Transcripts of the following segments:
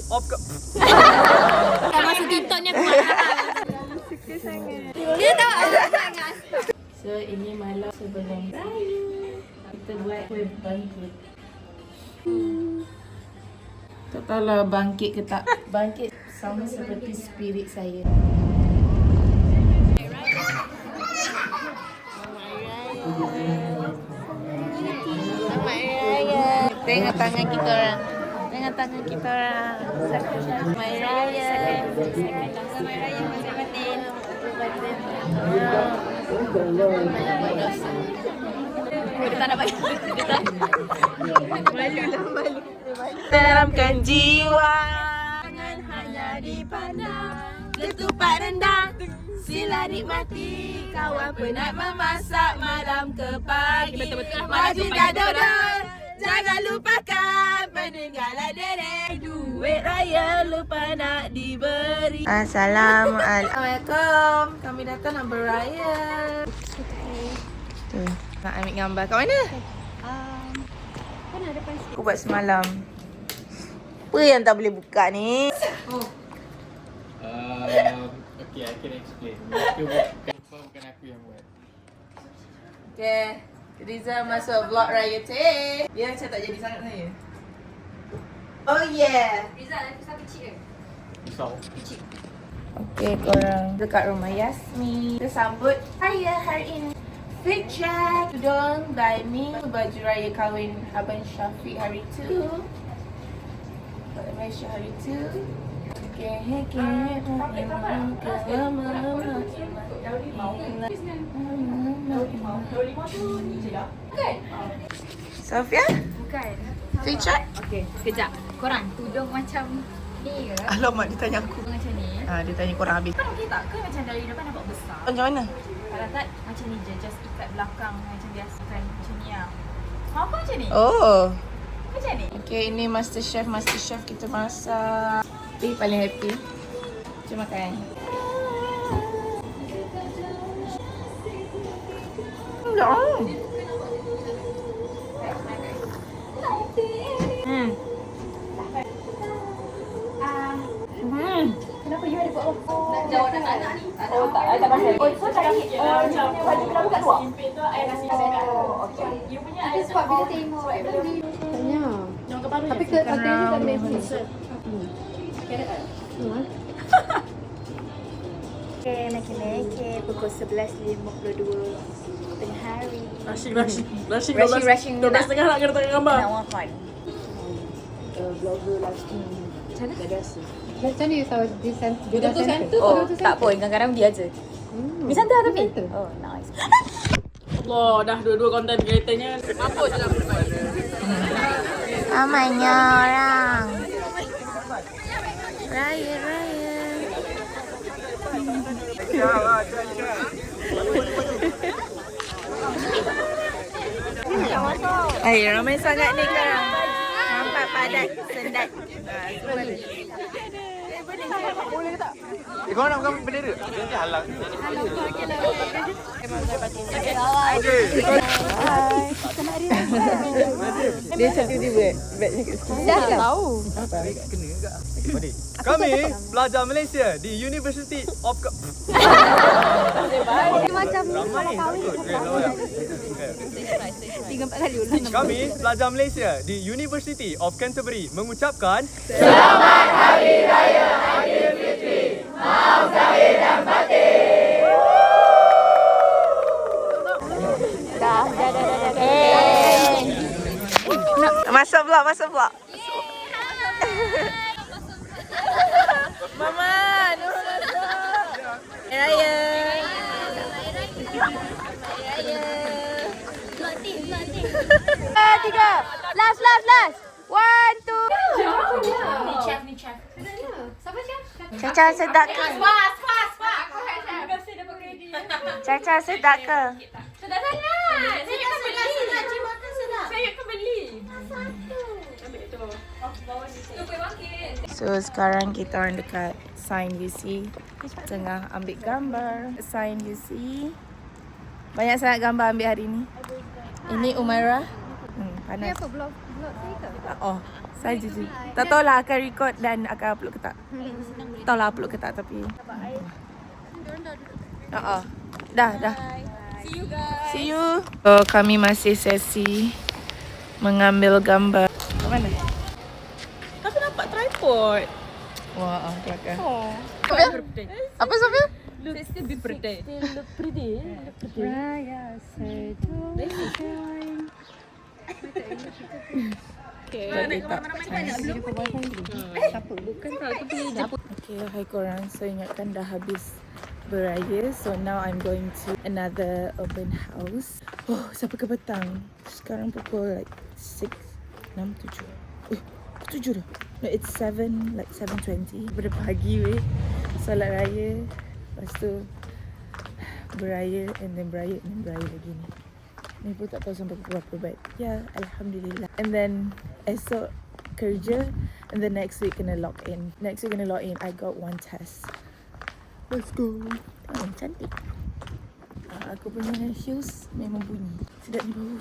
Off ke? Masa TikTok ni aku marah. Suka sangat. Dia tahu aku sangat. So ini malam sebelum raya kita buat kuih bangkit. Tak tahulah bangkit ke tak. Bangkit sama seperti spirit saya. Selamat Raya. Tengok tangan kita orang. Tengok tangan kita orang. Selamat Raya. Selamat Raya Mas Fatin. Kita tak nak bagi. Malu. Dalamkan jiwa, jangan hanya dipandang. Ketupat rendang, sila nikmati. Kawan penat memasak malam ke pagi. Maju dah dodol, jangan lupakan. Peninggalan nenek, duit raya lupa nak diberi. Assalamualaikum. Kami datang nak beraya. Tu, nak ambil gambar kat mana? Kan ada depan sikit. Aku buat semalam. Apa yang tak boleh buka ni? Okay, I can explain. Bukan aku yang buat. Okay, Rizal masuk vlog raya teh. Dia macam tak jadi sangat saya. Oh yeah. Rizal, ada pisau kecil ke? Risau. Kecil. Okay, korang dekat rumah Yasmin. Kita sambut raya hari ini. Fit check, tudung by me. Baju raya kahwin Abang Syafiq hari tu. Pada Malaysia hari tu. Okay. Sofia? Bukan. Feature? Okey, kejap. Korang tudung macam ni ke? Alamak, dia tanya aku. Macam ni. Dia tanya korang habis. Kan okey tak? Ke macam dari depan nampak besar? Macam mana? Kalau tak macam ni je, just ikat belakang macam biasa kan. Macam ni lah. Apa macam ni? Oh. Macam ni? Okay, ini Master Chef kita masak. Tapi paling happy. Cuma makan. Kenapa you ada buat apa? Nak jawab anak-anak ni? Oh tak, I tak pasal. Oh, so tadi baju kena buka dua? Oh, okey. You punya ada sebab bila tengok Tanya. Tapi ke akhirnya tak mesej. Okay, lelaki pukul 11.52 tengah hari. Rushing 12.30 nak kena tengah gambar. Nak makan. Vlogger last ni. Macam mana? Tak biasa. Macam ni you tahu di center. Oh, tak pun. Kadang-kadang dia je. Di center tapi? Center. Oh, nice. Allah, dah dua-dua konten kreatornya. Apa je nak Ramainya orang. Raya. Ramai sangat ni sekarang. Nampak padat, sendat. Kau nak bukan bendera? Dia halang. Dia macam tiba-tiba bagnya kat sini. Dah tahu. Kami pelajar Malaysia di University of Macam Ramai. Tiga empat kali ulang. Kami pelajar Malaysia di University of Canterbury mengucapkan Dah. Masuk vlog. Mama, Nurul masuk. Raya. Tiga. Last. 1, 2. Ni chef. Siapa chef? Caca sedap ke? Pas. Aku kan chef. Terima kasih dapat kredit. Caca sedap ke? Sedap sangat. Saya kan beli. Saya kan beli. Ambil tu. Bawa ni. Tu kuih bangkit. So sekarang kita orang dekat sign UC. Tengah ambil gambar sign UC. Banyak sangat gambar ambil hari ni. Ini Umairah. Panas. Apa blog saya ke? Oh, Saja je. Tak tahulah akan record dan akan upload ke tak. Tak tahulah upload ke tak tapi. Dah. See you guys. See you. So, kami masih sesi mengambil gambar. Kat mana? Aku nampak tripod. Wah, kelakar. Apa Sofia? Still be pretty. Look pretty. Raya Seduh. Okay, hai korang. So ingatkan dah habis beraya. So now I'm going to another open house. Oh, sampai ke petang. Sekarang pukul like 6, 6, 7. 7 dah. No, it's 7, like 7:20. Pada pagi weh. Solat raya. Lepas tu beraya and then beraya lagi ni. Ni pun tak tahu sampai pukul berapa, but yeah, Alhamdulillah. And then esok kerja and then next week kena log in. I got one test. Let's go. Oh, cantik. Aku punya shoes memang bunyi. Sedap ni bau.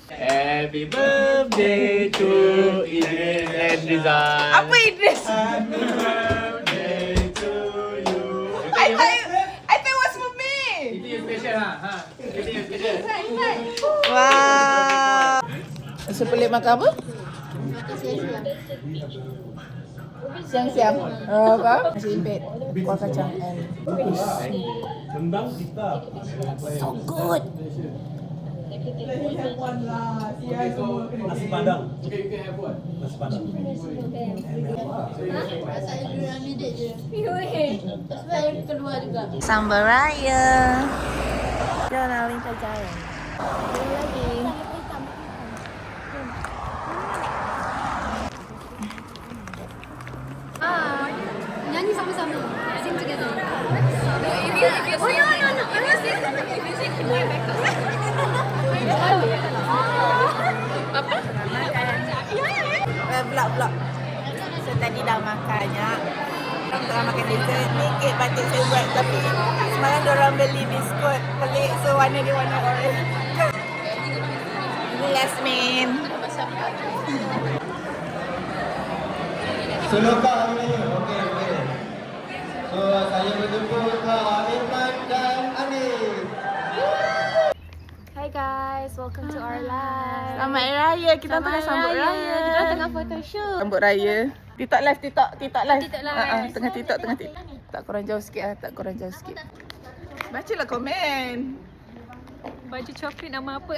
Happy birthday to Idris and Rizal. Apa Idris? Happy birthday to you. I thought it was for me. Itu yang special ha. Itu yang special. Wow. Nasi pelik makan apa? Siang-siang. Apa? Nasi impit, kuah kacang and Kembang kita. so good. Nasi padang. Okay, you can have one. Nasi padang. Sambal raya. Jalan lintas jalan. Lagi. Nyanyi sama-sama. Sing together. Vlog. So tadi dah makan banyak. Orang tengah makan dessert. Ni kek batik saya buat tapi semalam diorang beli biskut pelik. So warna dia warna orange. Ini last main. Selokak hari ni. Okey. So saya berjumpa dengan Irman dan Anif. Hi guys, welcome to our live. Selamat raya. Kita tengah sambut raya. Kita tengah photoshoot. Sambut raya. TikTok live. TikTok live. Tengah TikTok. Tak korang jauh sikit. Bacalah komen. Baju coklat nama apa?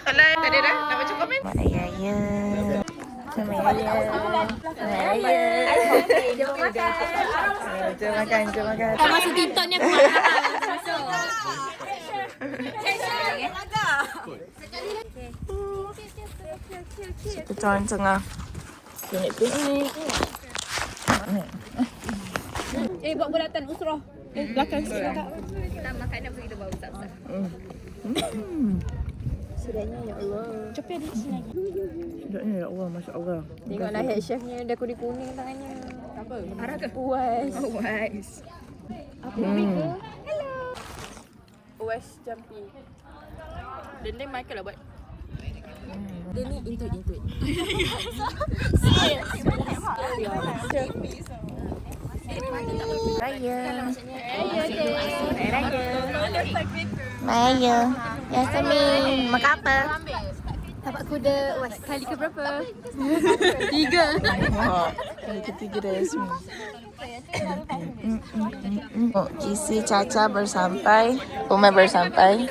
Kalau tadi dah nak baca komen. Selamat raya. Selamat raya. Jom makan. Masuk TikTok ni aku marah. Kita tengah piknik. Buat bulatan usrah. Belakang sikit tak? Kita makan apa kita bawa ustaz. Sudahnya ya Allah. Cepat di sini lagi. Sedapnya ya Allah, Masya Allah. Tengoklah head chefnya dah kuning tangannya. Apa? Arah ke? Puas. Apa mereka? Hello. West Jampi. Dia Michael lah buat. Dia ni intuit. Raya. Yasmin, makan apa? Tapak kuda kali ke berapa? 3. Kali ketiga dah Yasmin. Kisi Caca bersampai, Umar bersampai.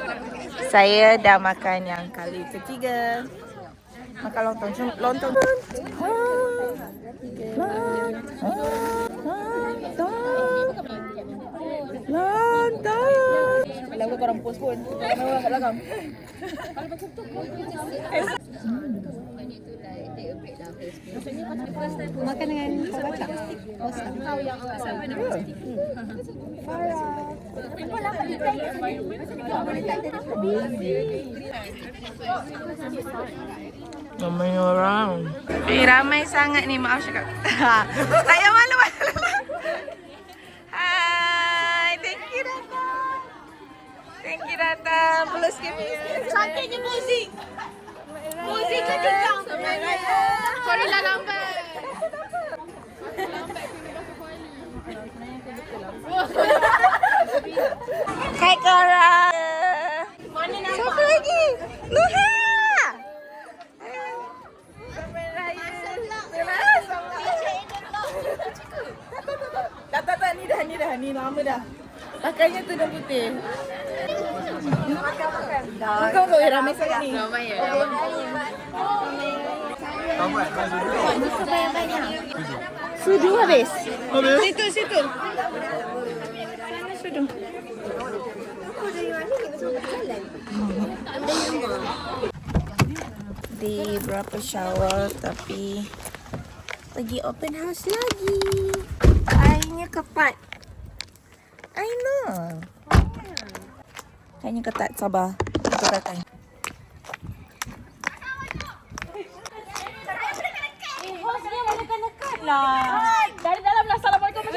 Saya dah makan yang kali ketiga. Makan lontong. Kalau korang post pun, korang kat belakang. Makan dengan kacang. Ramai orang. Ramai sangat ni, maaf cakap. Saya malu. Hai, thank you datang. Peluk sikit. Cantiknya muzik. Fuzi ke tikam. Selamat raya. Sorry lah lambat. Hai korang. Siapa lagi? Luha. Selamat raya. Tak, ni lama dah. Pakainya tu dah putih. Makan kau ramai sangat ni. Ramai ya. Sudu habis. Situ. Sudu. Di berapa shower tapi pergi open house lagi. Airnya ketat. I know. Kayaknya ketat, sabar. Kita datang. Hostnya menekan-nekan lah. Dari dalam lah. Assalamualaikum.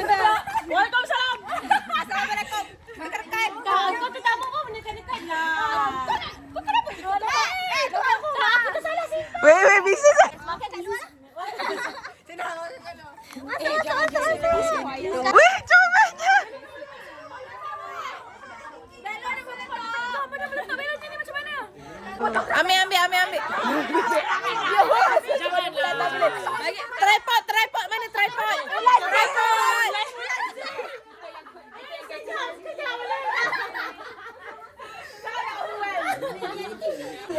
Waalaikumsalam. Assalamualaikum. Menekan-nekan. Kau tu tamu pun menekan-nekan lah. Kau kenapa? Aku tu salah sih. Wait, bisa tak? Makan kat luar. Weh, comel-nya. Ambil. Tripod. Mana tripod?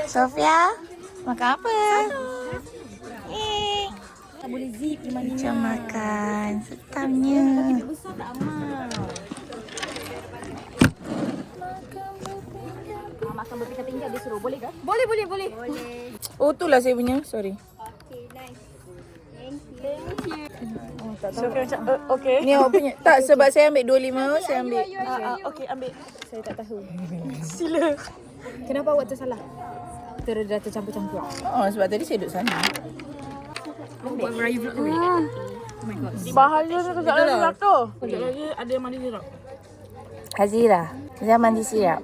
Sofia, makan apa? Tak boleh zip di mana. Macam makan setamnya. Besar tak amat. Makan berpinggan-pinggan dia suruh. Boleh ke? Boleh. Oh, itulah saya punya. Sorry. Okay, nice. Thank you. Sofia macam, okay. Ni awak punya. Tak, sebab saya ambil 25, saya ambil. Okay, ambil. Saya tak tahu. Sila. Kenapa awak tersalah? Dah tercampur-campur. Oh, sebab tadi saya duduk sana. Buat merayu vlog dulu. Oh my god. Bahaya tu kejap lagi jatuh. Sekejap lagi ada yang mandi sirap. Hazira, dia mandi sirap.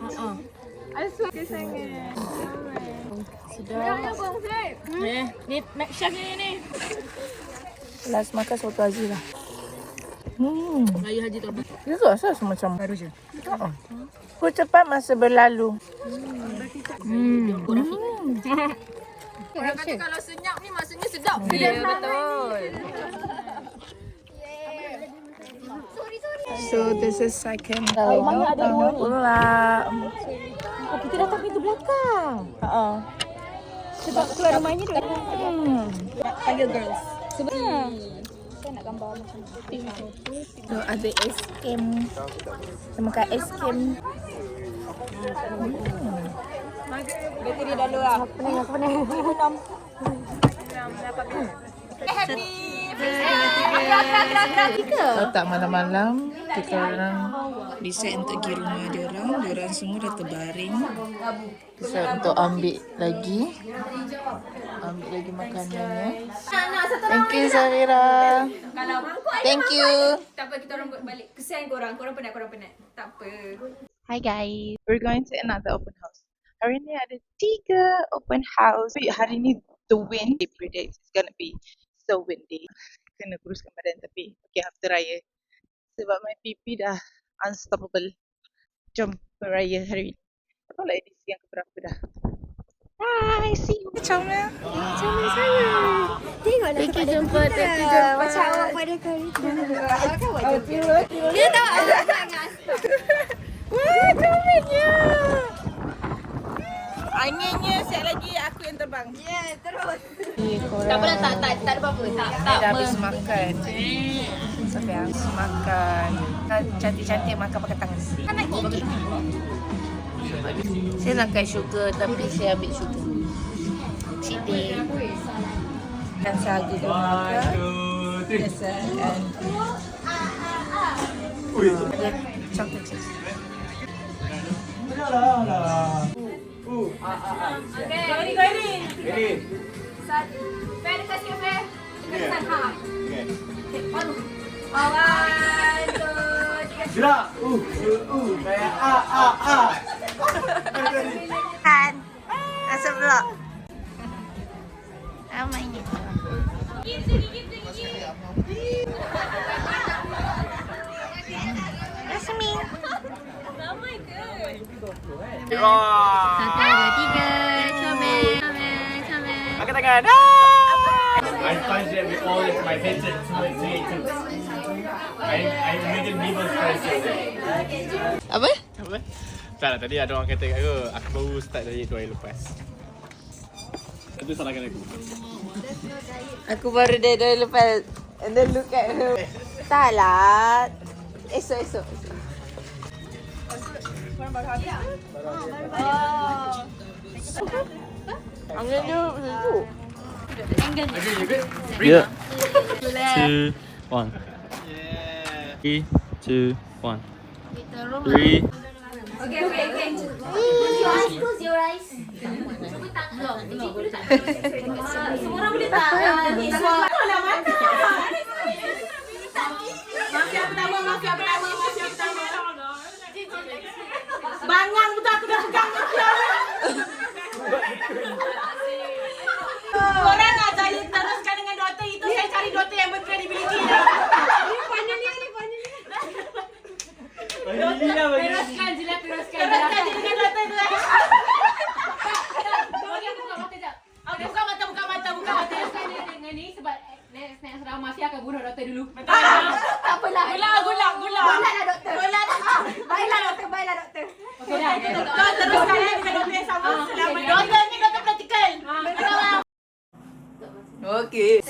I suka sangat. Sudah. Ni Mac Chef ni. Last makan soto Hazira. Raya haji tu apa? Dia tu rasa macam Baru je. ku cepat masa berlalu. Orang kata kalau senyap ni maksudnya sedap. Ya, betul. So this is second. Mana ada dua ni? Pula. Oh, kita datang pintu belakang. Sebab tu rumahnya tu. Panggil girls. Sebab saya nak gambar macam tu. So ada es krim. Kita makan es krim. Bateri dah lu lah. Aku pening. Tak malam-malam kita orang decide untuk pergi rumah dia orang semua dah terbaring. So untuk ambil lagi makanannya. Thank you Zahira. Thank you. Tak apa, kita orang balik. Kesian korang penat. Tak apa. Hi guys, we're going to another open house. Hari ni ada 3 open house. Hari ni the wind they predict is gonna be so windy. Kena kuruskan badan tapi okay after raya. Sebab my pipi dah unstoppable. Jom beraya hari ni. Aku lah edisi yang keberapa dah. Bye, see you. Comel. Comel saya. Tengoklah Thank you jumpa. macam awak pada kali tu. Dia tahu awak sangat. Wah, comelnya. Anginnya siap lagi aku yang terbang. Ya, terus. Tak apa, tak ada apa-apa. Tak Dah habis makan. Sampai habis makan. Cantik-cantik makan pakai tangan. Saya nak kai sugar tapi saya ambil sugar. Cheat day. Dan sagu dan makan. Dessert and ada chocolate chips. Kau ni. Satu. Fair dekat sikit, Fair. Dekat sana. Okay. Baru. 1, 2, 3. Gerak. Kayak Kan. Rasa vlog. ramainya. Rasmi. Satu, dua, tiga. Comel, comel, comel. Angkat tangan. I punched it with all of my headset to it too. I made it even faster. Apa? Apa? Tak lah, tadi ada orang kata kat aku, aku baru start dari 2 hari lepas. Itu salahkan aku. Aku baru dari 2 hari lepas. And then look at her. Tak lah. Esok. Angin dia sejuk. Okay, you good? Yeah. 2, 1. 3, 2, 1. 3. Close your eyes. Semua orang boleh tak? Ni suara. Mafia pertama. Bangang betul aku dah pegang mafia. Korang nak cari teruskan dengan doktor itu, saya cari doktor yang berkredibiliti. Teruskan je dengan doktor tu. Buka mata. Teruskan dengan ni sebab next round mafia akan bunuh doktor dulu. Tak apalah. Gula. Gula lah doktor. Baiklah doktor. Okey dah. Teruskan dengan doktor yang sama. Doktor ni doktor praktikal. Okey.